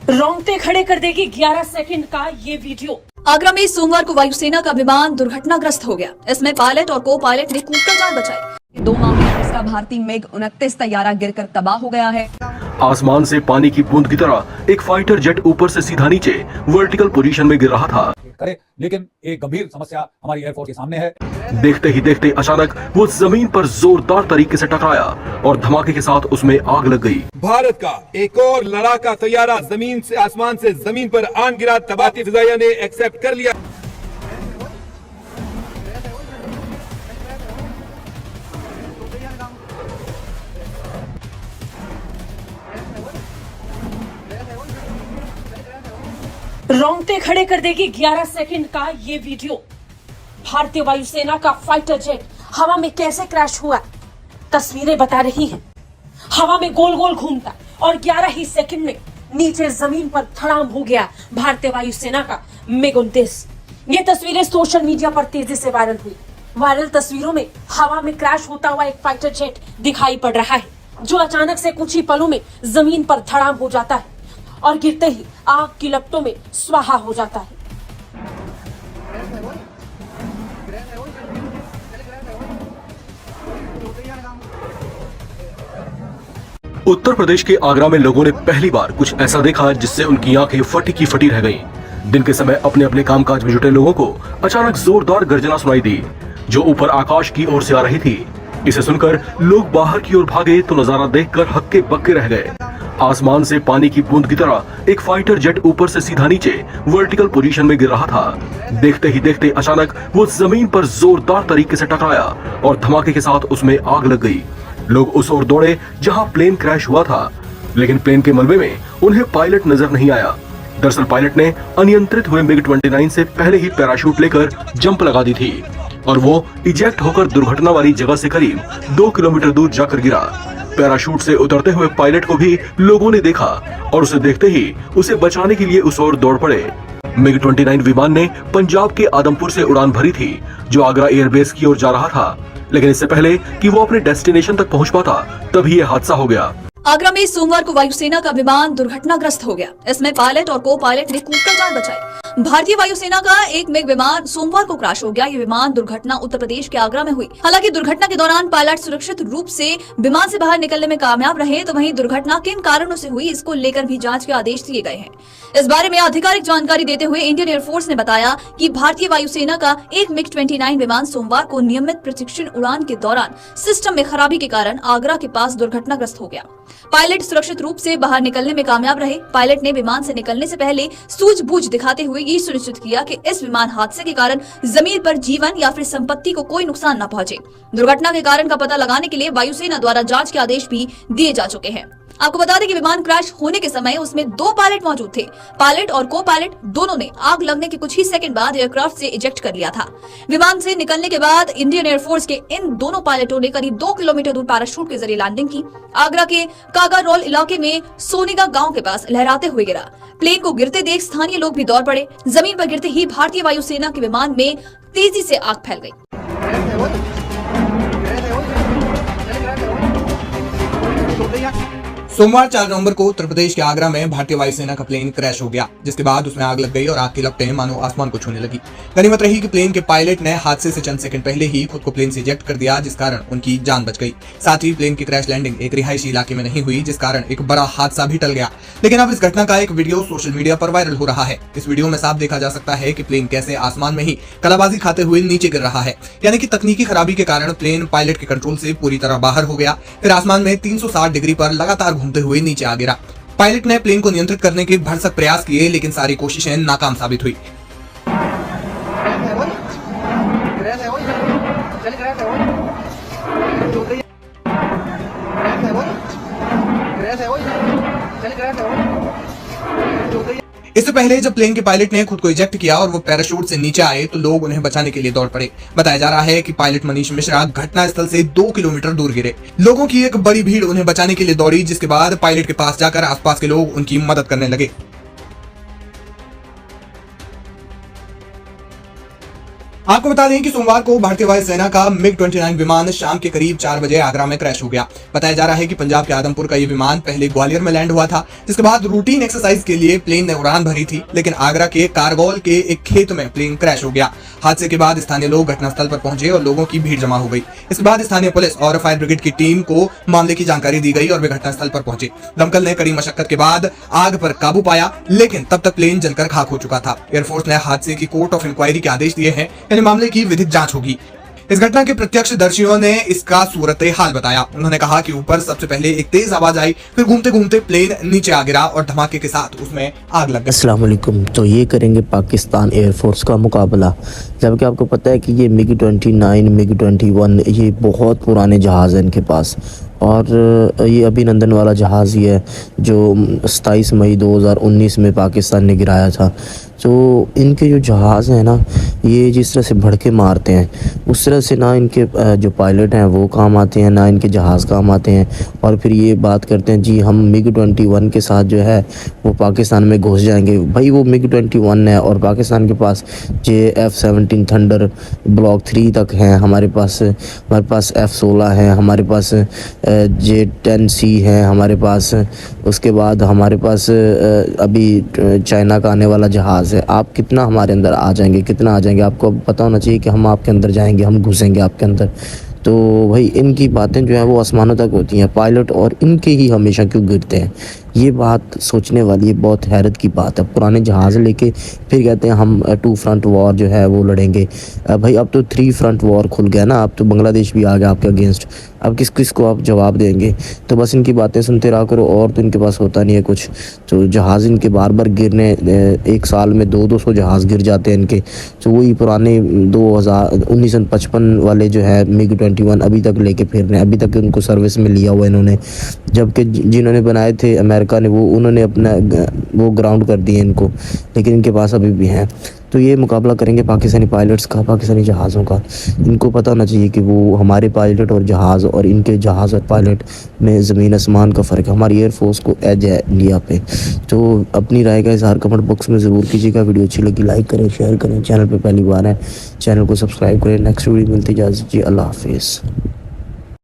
रोंगटे खड़े कर देगी 11 सेकंड का ये वीडियो। आगरा में सोमवार को वायुसेना का विमान दुर्घटनाग्रस्त हो गया। इसमें पायलट और को पायलट ने कूदकर जान बचाई। 2 माह में इसका भारतीय मिग 29 तैयारा गिरकर तबाह हो गया है। आसमान से पानी की बूंद की तरह एक फाइटर जेट ऊपर से सीधा नीचे वर्टिकल पोजीशन में गिर रहा था। लेकिन एक गंभीर समस्या हमारी एयरफोर्स के सामने है। देखते ही देखते अचानक वो जमीन पर जोरदार तरीके से टकराया और धमाके के साथ उसमें आग लग गई। भारत का एक और लड़ाका तैयारा जमीन से आसमान से जमीन पर आन गिरा। तबाती फिजाइया ने एक्सेप्ट कर लिया। रोंगटे खड़े कर देगी 11 सेकंड का ये वीडियो। भारतीय वायुसेना का फाइटर जेट हवा में कैसे क्रैश हुआ, तस्वीरें बता रही हैं। हवा में गोल गोल घूमता और 11 ही सेकंड में नीचे जमीन पर धड़ाम हो गया भारतीय वायुसेना का मिग 29। ये तस्वीरें सोशल मीडिया पर तेजी से वायरल हुई। वायरल तस्वीरों में हवा में क्रैश होता हुआ एक फाइटर जेट दिखाई पड़ रहा है, जो अचानक से कुछ ही पलों में जमीन पर धड़ाम हो जाता है और गिरते ही आग की लपटों में स्वाहा हो जाता है। उत्तर प्रदेश के आगरा में लोगों ने पहली बार कुछ ऐसा देखा जिससे उनकी आंखें फटी की फटी रह गईं। दिन के समय अपने अपने कामकाज में जुटे लोगों को अचानक जोरदार गर्जना सुनाई दी, जो ऊपर आकाश की ओर से आ रही थी। इसे सुनकर लोग बाहर की ओर भागे तो नजारा देखकर हक्के बक्के रह गए। आसमान से पानी की बूंद की तरह एक फाइटर जेट ऊपर से सीधा नीचे वर्टिकल पोजीशन में गिर रहा था। देखते ही देखते अचानक वो जमीन पर जोरदार तरीके से टकराया और धमाके के साथ उसमें आग लग गई। लोग उस ओर दौड़े जहां प्लेन क्रैश हुआ था, लेकिन प्लेन के मलबे में उन्हें पायलट नजर नहीं आया। दरअसल पायलट ने अनियंत्रित हुए मिग 29 से पहले ही पैराशूट लेकर जंप लगा दी थी और वो इजेक्ट होकर दुर्घटना वाली जगह से करीब 2 किलोमीटर दूर जाकर गिरा। पैराशूट से उतरते हुए पायलट को भी लोगों ने देखा और उसे देखते ही उसे बचाने के लिए उस ओर दौड़ पड़े। मिग 29 विमान ने पंजाब के आदमपुर से उड़ान भरी थी, जो आगरा एयरबेस की ओर जा रहा था, लेकिन इससे पहले कि वो अपने डेस्टिनेशन तक पहुंच पाता तभी ये हादसा हो गया। आगरा में सोमवार को वायुसेना का विमान दुर्घटनाग्रस्त हो गया। इसमें पायलट और को पायलट ने कूदकर जान बचाई। भारतीय वायुसेना का एक मिग विमान सोमवार को क्रैश हो गया। ये विमान दुर्घटना उत्तर प्रदेश के आगरा में हुई। हालांकि दुर्घटना के दौरान पायलट सुरक्षित रूप से विमान से बाहर निकलने में कामयाब रहे, तो वहीं दुर्घटना किन कारणों से हुई इसको लेकर भी जांच के आदेश दिए गए हैं। इस बारे में आधिकारिक जानकारी देते हुए इंडियन एयरफोर्स ने बताया कि भारतीय वायुसेना का एक मिग 29 विमान सोमवार को नियमित प्रशिक्षण उड़ान के दौरान सिस्टम में खराबी के कारण आगरा के पास दुर्घटनाग्रस्त हो गया। पायलट सुरक्षित रूप से बाहर निकलने में कामयाब रहे। पायलट ने विमान से निकलने से पहले सूझबूझ दिखाते हुए ये सुनिश्चित किया कि इस विमान हादसे के कारण जमीन पर जीवन या फिर संपत्ति को कोई नुकसान न पहुंचे। दुर्घटना के कारण का पता लगाने के लिए वायुसेना द्वारा जांच के आदेश भी दिए जा चुके हैं। आपको बता दें कि विमान क्रैश होने के समय उसमें 2 पायलट मौजूद थे। पायलट और को पायलट दोनों ने आग लगने के कुछ ही सेकंड बाद एयरक्राफ्ट से इजेक्ट कर लिया था। विमान से निकलने के बाद इंडियन एयरफोर्स के इन दोनों पायलटों ने करीब 2 किलोमीटर दूर पैराशूट के जरिए लैंडिंग की। आगरा के कागारोल इलाके में सोनेगा गांव के पास लहराते हुए गिरा। प्लेन को गिरते देख स्थानीय लोग भी दौड़ पड़े। जमीन पर गिरते ही भारतीय वायुसेना के विमान में तेजी से आग फैल गई। सोमवार 4 नवंबर को उत्तर प्रदेश के आगरा में भारतीय वायुसेना का प्लेन क्रैश हो गया, जिसके बाद उसमें आग लग गई और आग की लपटें मानो आसमान को छूने लगी। गनीमत रही कि प्लेन के पायलट ने हादसे से चंद सेकंड पहले ही खुद को प्लेन से इजेक्ट कर दिया, जिस कारण उनकी जान बच गई। साथ ही प्लेन की क्रैश लैंडिंग एक रिहायशी इलाके में नहीं हुई, जिस कारण एक बड़ा हादसा भी टल गया। लेकिन अब इस घटना का एक वीडियो सोशल मीडिया पर वायरल हो रहा है। इस वीडियो में साफ देखा जा सकता है कि प्लेन कैसे आसमान में ही कलाबाजी खाते हुए नीचे गिर रहा है, यानी कि तकनीकी खराबी के कारण प्लेन पायलट के कंट्रोल से पूरी तरह बाहर हो गया, फिर आसमान में 360 डिग्री पर लगातार घूमते हुए नीचे आ गिरा। पायलट ने प्लेन को नियंत्रित करने के भरसक प्रयास किए, लेकिन सारी कोशिशें नाकाम साबित हुई। इससे पहले जब प्लेन के पायलट ने खुद को इजेक्ट किया और वो पैराशूट से नीचे आए, तो लोग उन्हें बचाने के लिए दौड़ पड़े। बताया जा रहा है कि पायलट मनीष मिश्रा घटना स्थल से 2 किलोमीटर दूर गिरे। लोगों की एक बड़ी भीड़ उन्हें बचाने के लिए दौड़ी, जिसके बाद पायलट के पास जाकर आसपास के लोग उनकी मदद करने लगे। आपको बता दें कि सोमवार को भारतीय वायुसेना का MiG-29 विमान शाम के करीब 4 बजे आगरा में क्रैश हो गया। बताया जा रहा है कि पंजाब के आदमपुर का ये विमान पहले ग्वालियर में लैंड हुआ था, जिसके बाद रूटीन एक्सरसाइज के लिए प्लेन ने उड़ान भरी थी, लेकिन आगरा के कारगौल के एक खेत में प्लेन क्रैश हो गया। हादसे के बाद स्थानीय लोग घटनास्थल पर पहुंचे और लोगों की भीड़ जमा हो गई। इसके बाद स्थानीय पुलिस और फायर ब्रिगेड की टीम को मामले की जानकारी दी गई और वे घटनास्थल पर पहुंचे। दमकल ने कड़ी मशक्कत के बाद आग पर काबू पाया, लेकिन तब तक प्लेन जलकर खाक हो चुका था। एयरफोर्स ने हादसे की कोर्ट ऑफ इंक्वायरी के आदेश दिए हैं, यानी मामले की विधिक जांच होगी। इस घटना के प्रत्यक्षदर्शियों ने इसका सूरत हाल बताया। उन्होंने कहा कि ऊपर सबसे पहले एक तेज आवाज आई, फिर घूमते घूमते प्लेन नीचे आ गिरा और धमाके के साथ उसमें आग लग गई। अस्सलाम वालेकुम। तो ये करेंगे पाकिस्तान एयरफोर्स का मुकाबला, जबकि आपको पता है कि ये MiG-29 MiG-21 ये बहुत पुराने जहाज़ हैं इनके पास, और ये अभिनंदन वाला जहाज़ ही है जो 27 मई 2019 में पाकिस्तान ने गिराया था। तो इनके जो जहाज़ हैं ना, ये जिस तरह से भड़के मारते हैं उस तरह से ना इनके जो पायलट हैं वो काम आते हैं, ना इनके जहाज़ काम आते हैं। और फिर ये बात करते हैं जी हम MiG-21 के साथ जो है वो पाकिस्तान में घुस जाएंगे। भाई वो MiG-21 है और पाकिस्तान के पास F-17 थंडर ब्लॉक 3 तक हैं, हमारे पास F-16 है, हमारे पास J-10C है हमारे पास। उसके बाद हमारे पास अभी चाइना का आने वाला जहाज़ है। आप कितना हमारे अंदर आ जाएंगे, कितना आ जाएंगे, आपको पता होना चाहिए कि हम आपके अंदर जाएंगे, हम घुसेंगे आपके अंदर। तो भाई इनकी बातें जो हैं वो आसमानों तक होती हैं। पायलट और इनके ही हमेशा क्यों गिरते हैं, ये बात सोचने वाली है, बहुत हैरत की बात है। पुराने जहाज़ लेके फिर कहते हैं हम 2 फ्रंट वॉर जो है वो लड़ेंगे। भाई अब तो 3 फ्रंट वॉर खुल गया ना, अब तो बांग्लादेश भी आ गया आपके अगेंस्ट। अब किस को आप जवाब देंगे? तो बस इनकी बातें सुनते रहा करो, और तो इनके पास होता नहीं है कुछ। तो जहाज़ इनके बार बार गिरने, एक साल में 200 जहाज़ गिर जाते हैं इनके। तो वही पुराने 1955 वाले जो है MiG-21 अभी तक लेके फिर रहे हैं, अभी तक उनको सर्विस में लिया हुआ इन्होंने। जबकि जिन्होंने बनाए थे अमेरिका ने, वो उन्होंने अपना वो ग्राउंड कर दिए इनको, लेकिन इनके पास अभी भी हैं। तो ये मुकाबला करेंगे पाकिस्तानी पायलट्स का, पाकिस्तानी जहाज़ों का। इनको पता होना चाहिए कि वो हमारे पायलट और जहाज़ और इनके जहाज़ और पायलट में ज़मीन आसमान का फ़र्क है। हमारी एयरफोर्स को एज है इंडिया पे। तो अपनी राय का इज़हार कमेंट बॉक्स में ज़रूर कीजिएगा। वीडियो अच्छी लगी लाइक करें, शेयर करें। चैनल पर पहली बार है चैनल को सब्सक्राइब करें। नेक्स्ट वीडियो मिलती इजाज़त जी, अल्लाह हाफिज़।